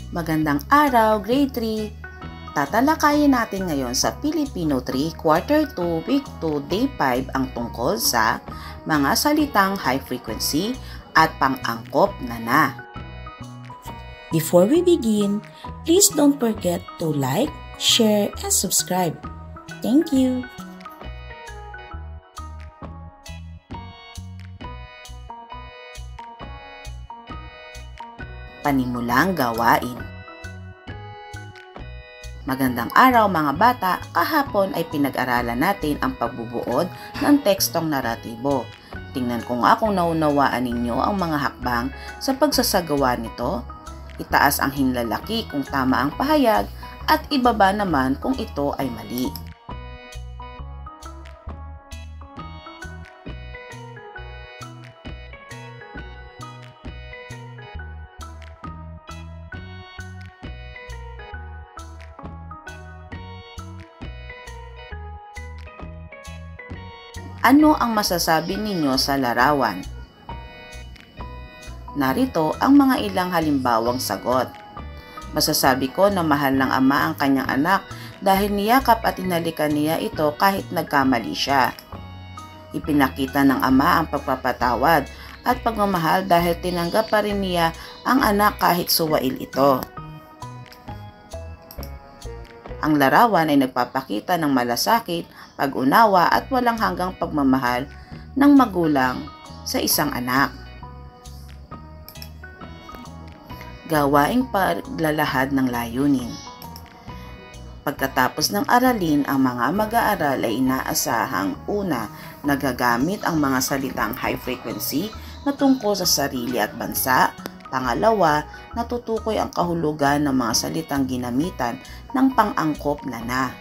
Magandang araw, Grade 3! Tatalakayin natin ngayon sa Filipino 3, Quarter 2, Week 2, Day 5 ang tungkol sa mga salitang high frequency at pang-angkop na. Before we begin, please don't forget to like, share, and subscribe. Thank you! Panimulang gawain. Magandang araw mga bata, kahapon ay pinag-aralan natin ang pagbubuod ng tekstong naratibo. Tingnan ko nga kung naunawaan ninyo ang mga hakbang sa pagsasagawa nito. Itaas ang hinlalaki kung tama ang pahayag at ibaba naman kung ito ay mali. Ano ang masasabi ninyo sa larawan? Narito ang mga ilang halimbawang sagot. Masasabi ko na mahal ng ama ang kanyang anak dahil niyakap at hinalikan niya ito kahit nagkamali siya. Ipinakita ng ama ang pagpapatawad at pagmamahal dahil tinanggap pa rin niya ang anak kahit suwail ito. Ang larawan ay nagpapakita ng malasakit, pag-unawa at walang hanggang pagmamahal ng magulang sa isang anak. Gawaing paglalahad ng layunin. Pagkatapos ng aralin, ang mga mag-aaral ay inaasahang una, nagagamit ang mga salitang high frequency na tungkol sa sarili at bansa. Pangalawa, natutukoy ang kahulugan ng mga salitang ginamitan ng pang-angkop na.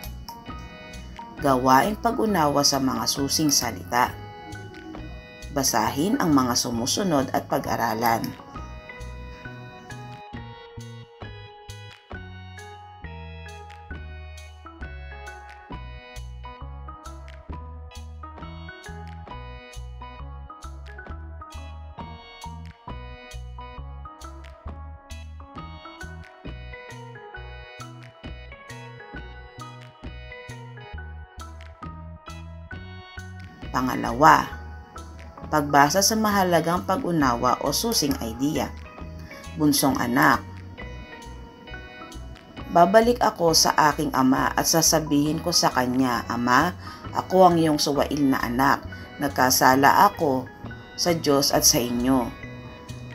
Gawaing pag-unawa sa mga susing salita. Basahin ang mga sumusunod at pag-aralan. Pangalawa, pagbasa sa mahalagang pag-unawa o susing idea. Bunsong anak. Babalik ako sa aking ama at sasabihin ko sa kanya, Ama, ako ang iyong suwail na anak. Nagkasala ako sa Diyos at sa inyo.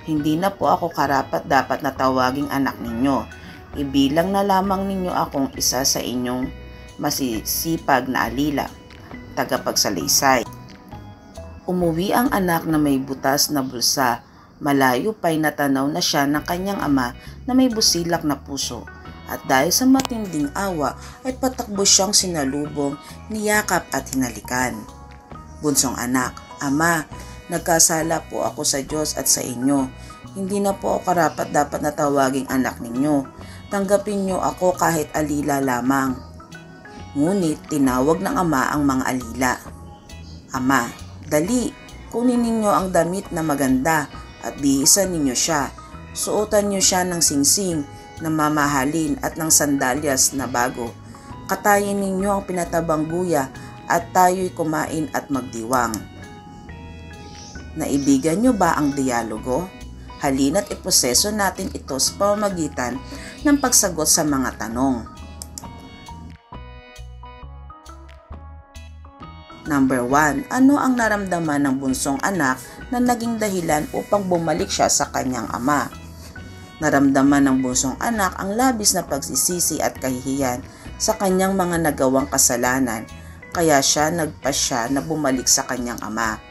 Hindi na po ako karapat-dapat na tawaging anak ninyo. Ibilang na lamang ninyo akong isa sa inyong masisipag na alila, tagapagsalaysay. Umuwi ang anak na may butas na bulsa. Malayo pa'y natanaw na siya ng kanyang ama na may busilak na puso. At dahil sa matinding awa ay patakbo siyang sinalubong, niyakap at hinalikan. Bunsong anak, Ama, nagkasala po ako sa Diyos at sa inyo. Hindi na po ako karapat-dapat na tawaging anak ninyo. Tanggapin niyo ako kahit alila lamang. Ngunit tinawag ng ama ang mga alila. Ama, dali, kunin ninyo ang damit na maganda at bihisan ninyo siya. Suotan niyo siya ng singsing na mamahalin at ng sandalyas na bago. Katayin ninyo ang pinatabang guya at tayo'y kumain at magdiwang. Naibigan niyo ba ang dialogo? Halina't iproseso natin ito sa pamamagitan ng pagsagot sa mga tanong. Number 1. Ano ang naramdaman ng bunsong anak na naging dahilan upang bumalik siya sa kanyang ama? Naramdaman ng bunsong anak ang labis na pagsisisi at kahihiyan sa kanyang mga nagawang kasalanan, kaya siya nagpasya na bumalik sa kanyang ama.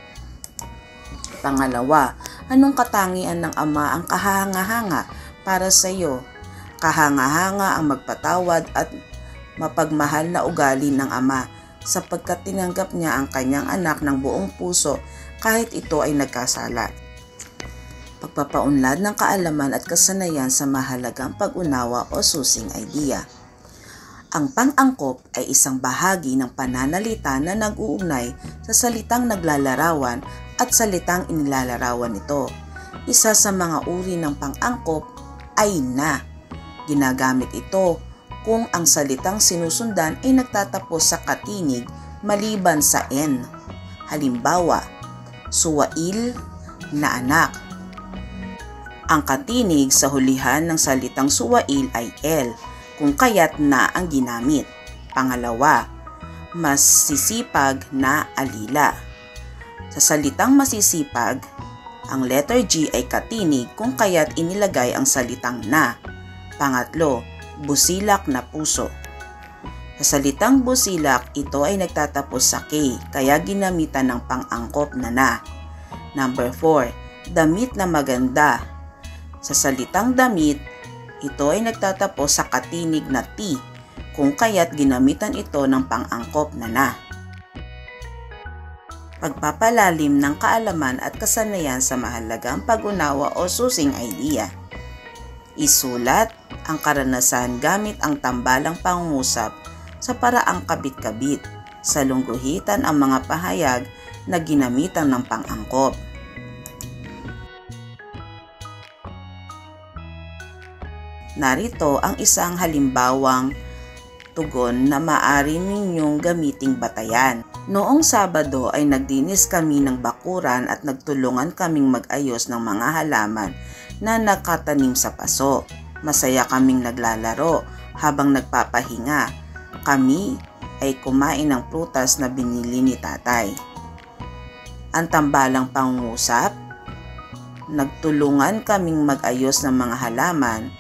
Pangalawa, anong katangian ng ama ang kahanga-hanga para sa iyo? Kahanga-hanga ang magpatawad at mapagmahal na ugali ng ama, sapagkat tinanggap niya ang kanyang anak ng buong puso kahit ito ay nagkasala. Pagpapaunlad ng kaalaman at kasanayan sa mahalagang pag-unawa o susing idea. Ang pang-angkop ay isang bahagi ng pananalita na nag-uugnay sa salitang naglalarawan at salitang inilalarawan nito. Isa sa mga uri ng pang-angkop ay na. Ginagamit ito kung ang salitang sinusundan ay nagtatapos sa katinig maliban sa N. Halimbawa, suwail na anak. Ang katinig sa hulihan ng salitang suwail ay L, kung kaya't na ang ginamit. Pangalawa, masisipag na alila. Sa salitang masisipag, ang letter G ay katinig kung kaya't inilagay ang salitang na. Pangatlo, busilak na puso. Sa salitang busilak, ito ay nagtatapos sa K, kaya ginamitan ng pang-angkop na. Number 4, damit na maganda. Sa salitang damit, ito ay nagtatapos sa katinig na T, kung kaya't ginamitan ito ng pang-angkop na. Pagpapalalim ng kaalaman at kasanayan sa mahalagang pag-unawa o susing idea. Isulat ang karanasan gamit ang tambalang pangungusap sa paraang kabit-kabit. Sa lungguhitan ang mga pahayag na ginamitan ng pang-angkop. Narito ang isang halimbawang tugon na maaari ninyong gamiting batayan. Noong Sabado ay nagdinis kami ng bakuran at nagtulungan kaming mag-ayos ng mga halaman na nakatanim sa paso. Masaya kaming naglalaro habang nagpapahinga. Kami ay kumain ng prutas na binili ni tatay. Ang tambalang pangungusap, nagtulungan kaming mag-ayos ng mga halaman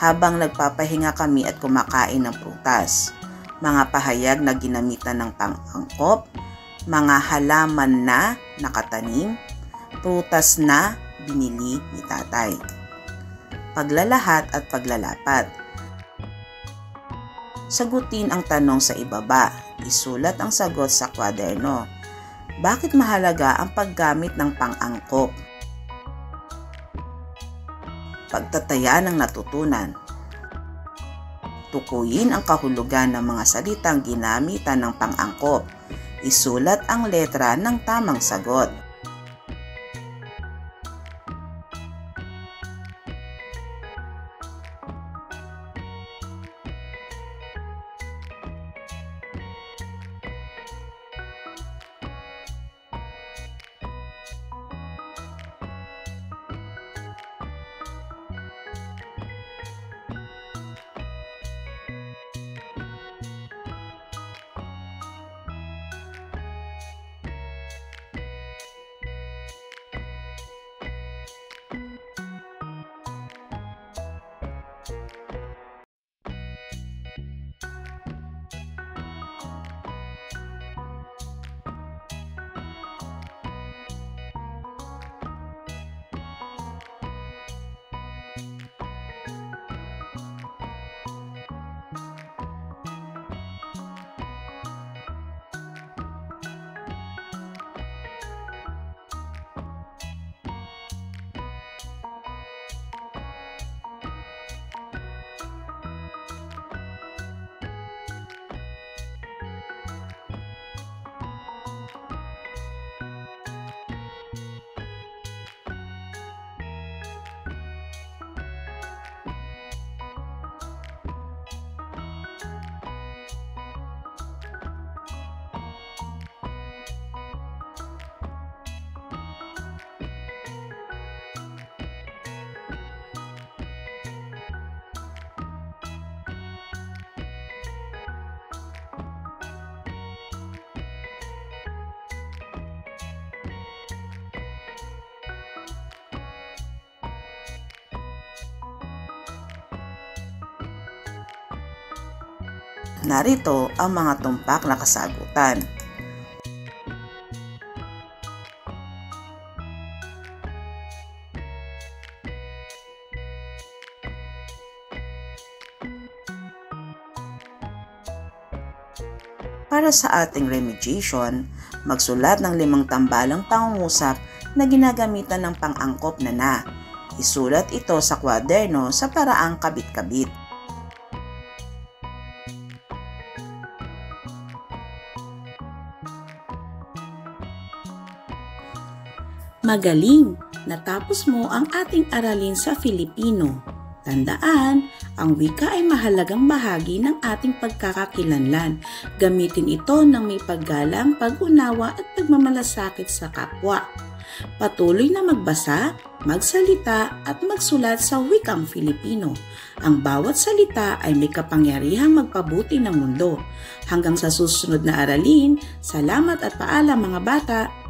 habang nagpapahinga kami at kumakain ng prutas. Mga pahayag na ginamitan ng pang-angkop, mga halaman na nakatanim, prutas na binili ni tatay. Paglalahat at paglalapat. Sagutin ang tanong sa ibaba. Isulat ang sagot sa kwaderno. Bakit mahalaga ang paggamit ng pang-angkop? Pagtataya ng natutunan. Tukuyin ang kahulugan ng mga salitang ginamitan ng pang-angkop. Isulat ang letra ng tamang sagot. Narito ang mga tumpak na kasagutan. Para sa ating remediation, magsulat ng 5 tambalang pangungusap na ginagamitan ng pang-angkop na. Isulat ito sa kwaderno sa paraang kabit-kabit. Magaling! Natapos mo ang ating aralin sa Filipino. Tandaan, ang wika ay mahalagang bahagi ng ating pagkakakilanlan. Gamitin ito ng may paggalang, pag-unawa at pagmamalasakit sa kapwa. Patuloy na magbasa, magsalita at magsulat sa wikang Filipino. Ang bawat salita ay may kapangyarihang magpabuti ng mundo. Hanggang sa susunod na aralin, salamat at paalam mga bata!